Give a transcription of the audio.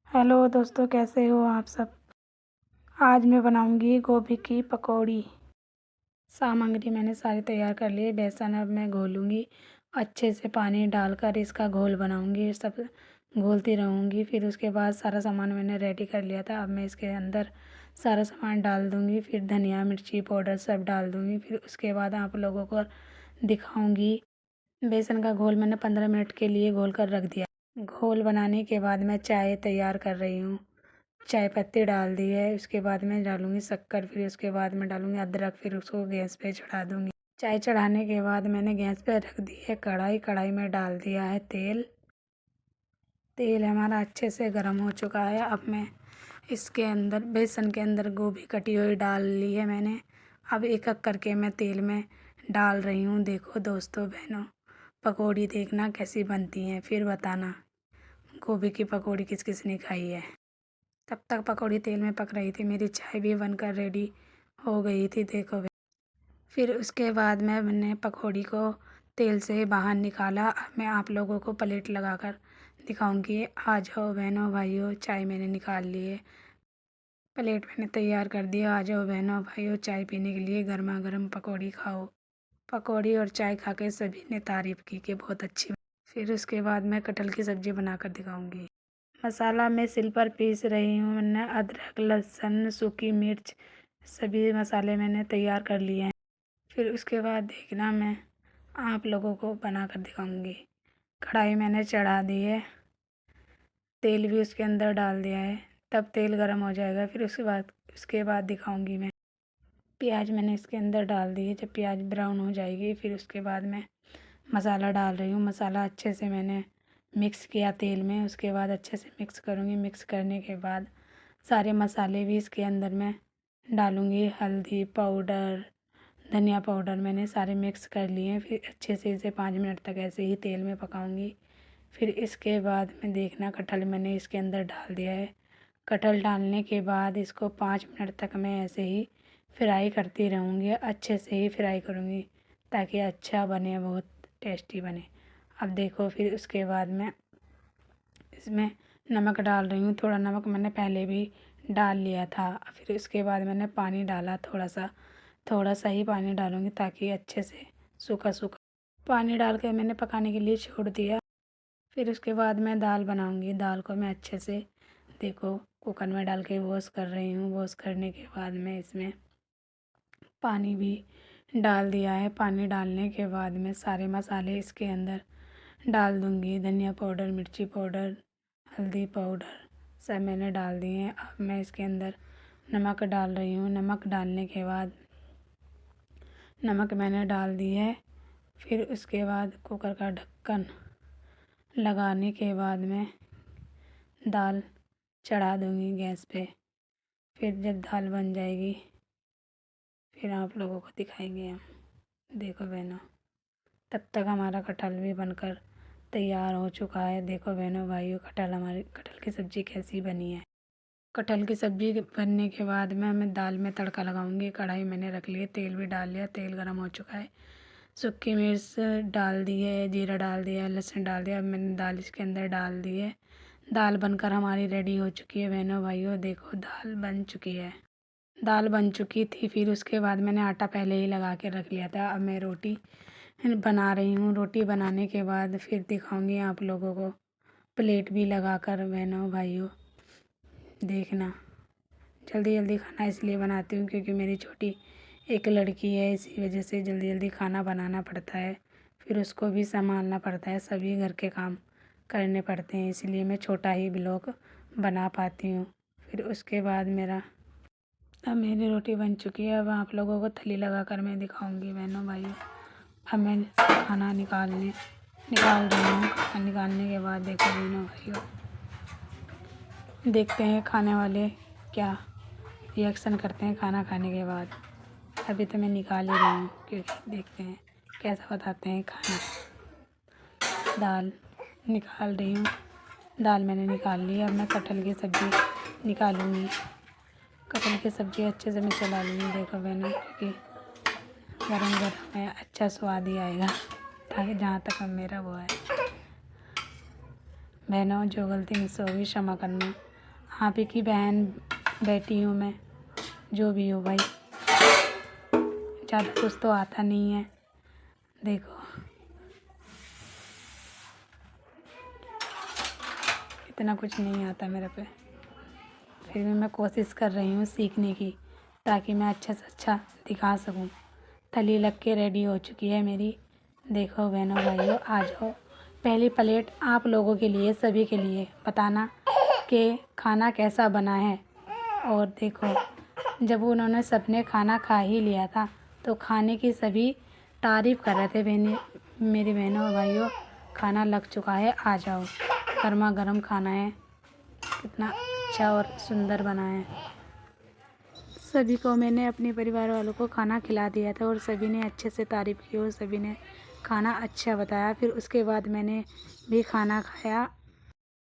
Hello दोस्तों, कैसे हो आप सब। आज मैं बनाऊंगी गोभी की पकौड़ी। सामग्री मैंने सारी तैयार कर ली है। बेसन अब मैं घोलूंगी, अच्छे से पानी डालकर इसका घोल बनाऊंगी। सब घोलती रहूंगी। फिर उसके बाद सारा सामान मैंने रेडी कर लिया था। अब मैं इसके अंदर सारा सामान डाल दूंगी। फिर धनिया मिर्ची पाउडर सब डाल दूंगी। फिर उसके बाद आप लोगों को दिखाऊंगी। बेसन का घोल मैंने 15 मिनट के लिए घोल कर रख दिया। घोल बनाने के बाद मैं चाय तैयार कर रही हूँ। चाय पत्ती डाल दी है। उसके बाद मैं डालूंगी शक्कर। फिर उसके बाद मैं डालूंगी अदरक। फिर उसको गैस पे चढ़ा दूंगी। चाय चढ़ाने के बाद मैंने गैस पे रख दी है कढ़ाई। कढ़ाई में डाल दिया है तेल। तेल हमारा अच्छे से गर्म हो चुका है। अब मैं इसके अंदर बेसन के अंदर गोभी कटी हुई डाल ली है मैंने। अब एक एक करके मैं तेल में डाल रही हूँ। देखो दोस्तों बहनों, पकौड़ी देखना कैसी बनती हैं, फिर बताना गोभी की पकौड़ी किस किस ने खाई है। तब तक पकौड़ी तेल में पक रही थी। मेरी चाय भी बनकर रेडी हो गई थी, देखो। फिर उसके बाद मैंने पकौड़ी को तेल से बाहर निकाला। अब मैं आप लोगों को प्लेट लगाकर दिखाऊंगी। आ जाओ बहनों भाइयों, चाय मैंने निकाल ली है। प्लेट मैंने तैयार कर दिया। आ जाओ बहनों भाइयों, चाय पीने के लिए गर्मा गर्म पकौड़ी खाओ। पकौड़ी और चाय खा के सभी ने तारीफ़ की कि बहुत अच्छी। फिर उसके बाद मैं कटहल की सब्ज़ी बनाकर दिखाऊंगी। मसाला मैं सिल पर पीस रही हूँ। मैंने अदरक लहसुन सूखी मिर्च सभी मसाले मैंने तैयार कर लिए हैं। फिर उसके बाद देखना मैं आप लोगों को बना कर दिखाऊंगी। कढ़ाई मैंने चढ़ा दी है। तेल भी उसके अंदर डाल दिया है। तब तेल गर्म हो जाएगा। फिर उसके बाद दिखाऊंगी मैं। प्याज मैंने इसके अंदर डाल दी है। जब प्याज ब्राउन हो जाएगी फिर उसके बाद मैं मसाला डाल रही हूँ। मसाला अच्छे से मैंने मिक्स किया तेल में। उसके बाद अच्छे से मिक्स करूँगी। मिक्स करने के बाद सारे मसाले भी इसके अंदर मैं डालूँगी। हल्दी पाउडर धनिया पाउडर मैंने सारे मिक्स कर लिए। फिर अच्छे से इसे 5 मिनट तक ऐसे ही तेल में पकाऊंगी। फिर इसके बाद में देखना कटहल मैंने इसके अंदर डाल दिया है। कटहल डालने के बाद इसको 5 मिनट तक मैं ऐसे ही फ्राई करती रहूँगी। अच्छे से ही फ्राई करूँगी ताकि अच्छा बने, बहुत टेस्टी बने। अब देखो फिर उसके बाद मैं इसमें नमक डाल रही हूँ। थोड़ा नमक मैंने पहले भी डाल लिया था। फिर उसके बाद मैंने पानी डाला, थोड़ा सा ही पानी डालूँगी ताकि अच्छे से सूखा सूखा पानी डाल के मैंने पकाने के लिए छोड़ दिया। फिर उसके बाद मैं दाल बनाऊँगी। दाल को मैं अच्छे से देखो कुकर में डाल के वॉश कर रही हूँ। वॉश करने के बाद मैं इसमें पानी भी डाल दिया है। पानी डालने के बाद मैं सारे मसाले इसके अंदर डाल दूँगी। धनिया पाउडर मिर्ची पाउडर हल्दी पाउडर सब मैंने डाल दिए हैं। अब मैं इसके अंदर नमक डाल रही हूँ। नमक डालने के बाद नमक मैंने डाल दी है। फिर उसके बाद कुकर का ढक्कन लगाने के बाद मैं दाल चढ़ा दूँगी गैस पे। फिर जब दाल बन जाएगी फिर आप लोगों को दिखाएंगे हम। देखो बहनों, तब तक हमारा कटहल भी बनकर तैयार हो चुका है। देखो बहनों भाइयों, हमारी कटहल की सब्ज़ी कैसी बनी है। कटहल की सब्ज़ी बनने के बाद मैं दाल में तड़का लगाऊंगी। कढ़ाई मैंने रख ली है, तेल भी डाल लिया। तेल गर्म हो चुका है। सूखी मिर्च डाल दी है, जीरा डाल दिया, लहसुन डाल दिया। अब मैंने दाल इसके अंदर डाल दी है। दाल बनकर हमारी रेडी हो चुकी है बहनों भाइयों। देखो दाल बन चुकी है। दाल बन चुकी थी। फिर उसके बाद मैंने आटा पहले ही लगा के रख लिया था। अब मैं रोटी बना रही हूँ। रोटी बनाने के बाद फिर दिखाऊंगी आप लोगों को प्लेट भी लगा कर बहनों भाइयों। देखना, जल्दी जल्दी खाना इसलिए बनाती हूँ क्योंकि मेरी छोटी एक लड़की है, इसी वजह से जल्दी जल्दी खाना बनाना पड़ता है। फिर उसको भी संभालना पड़ता है, सभी घर के काम करने पड़ते हैं, इसलिए मैं छोटा ही ब्लॉग बना पाती हूँ। फिर उसके बाद अब मेरी रोटी बन चुकी है। अब आप लोगों को थली लगा कर मैं दिखाऊंगी बहनों भाइयों। अब मैं खाना निकाल रही हूँ। खाना निकालने के बाद देखो बहनों भाइयों, देखते हैं खाने वाले क्या रिएक्शन करते हैं खाना खाने के बाद। अभी तो मैं निकाल ही रही हूँ क्योंकि देखते हैं कैसा बताते हैं खाना। दाल निकाल रही हूँ। दाल मैंने निकाल ली। अब मैं कटहल की सब्ज़ी निकालूंगी। कटहल की सब्ज़ी अच्छे से मैं चला लूँगी। देखो बहनों, क्योंकि गरम गरम में अच्छा स्वाद ही आएगा। ताकि जहाँ तक अब मेरा वो है बहनों, जो गलती मुझसे होगी क्षमा करना। आप ही की बहन बेटी हूँ मैं, जो भी हो भाई। ज़्यादा कुछ तो आता नहीं है। देखो इतना कुछ नहीं आता मेरे पे, फिर भी मैं कोशिश कर रही हूँ सीखने की, ताकि मैं अच्छा से अच्छा दिखा सकूँ। थली लग के रेडी हो चुकी है मेरी। देखो बहनों भाइयों, आ जाओ। पहली प्लेट आप लोगों के लिए, सभी के लिए बताना कि खाना कैसा बना है। और देखो, जब उन्होंने सबने खाना खा ही लिया था तो खाने की सभी तारीफ़ कर रहे थे। मेरी बहनों और भाइयों, खाना लग चुका है, आ जाओ। गर्मा गर्म खाना है, कितना अच्छा और सुंदर बना है। सभी को मैंने अपने परिवार वालों को खाना खिला दिया था और सभी ने अच्छे से तारीफ़ की और सभी ने खाना अच्छा बताया। फिर उसके बाद मैंने भी खाना खाया